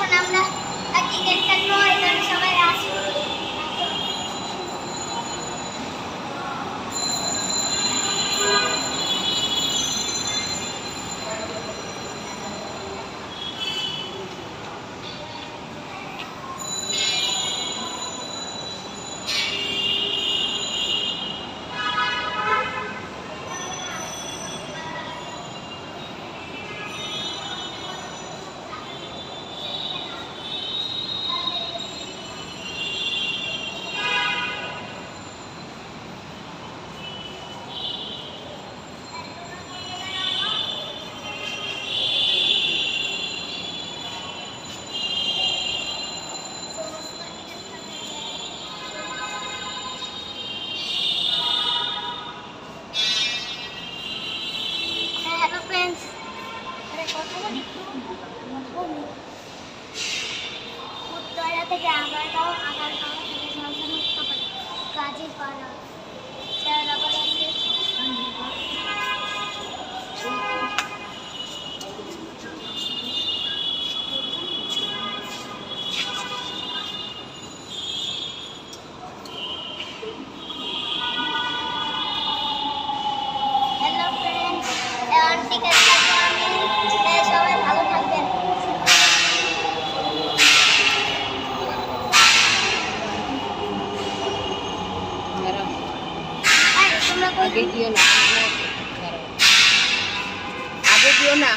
এখন আমরা টিকিট কাটবো, এখানে সবাই আসবো। থেকে আগারগাঁও, আগারগাঁও থেকে ঝলসানো Gazipara, Shewrapara hello friends, ticket কাটবো আমি, সবাই ভালো থাকবেন। आगे दियो ना, आगे दियो ना।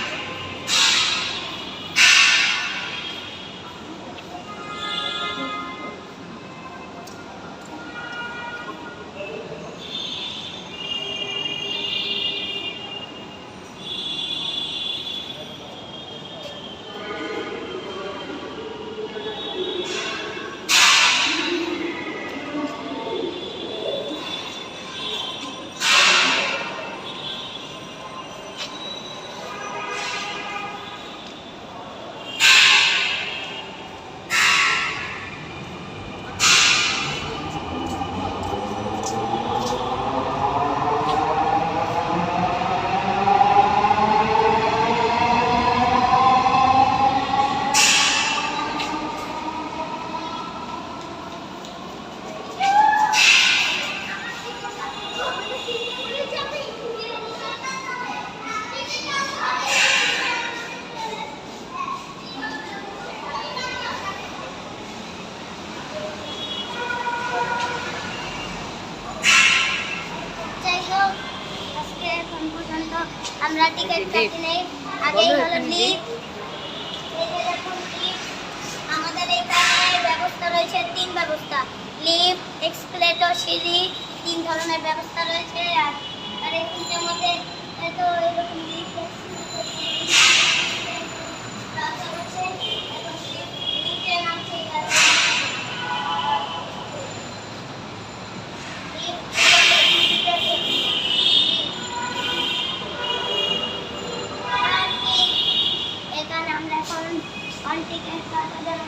আমরা টিকিট কাটি নেই, আগেই হলো লিফট। এই যে দেখুন লিফট, আমাদের এইখানে ব্যবস্থা রয়েছে 3 ব্যবস্থা, লিফট, এক্সকেলেটর, সিঁড়ি, 3 ধরনের ব্যবস্থা রয়েছে। আর এই তিনটার মধ্যে এত এরকম লিফট টিকিট কাটা যাবে।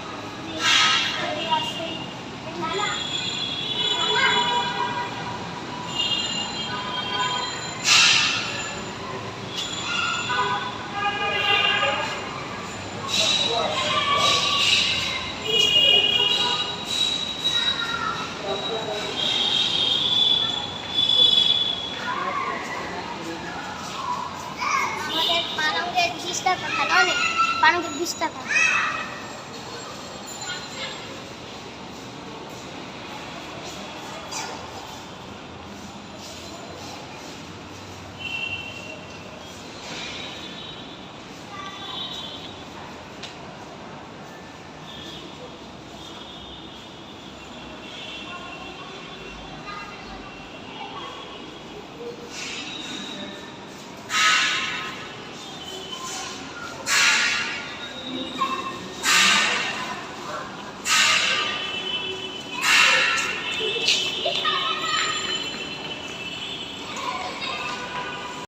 আমাদের পালঙ্গের 20 টাকা, ভালো নেই পালঙ্গের 20 টাকা।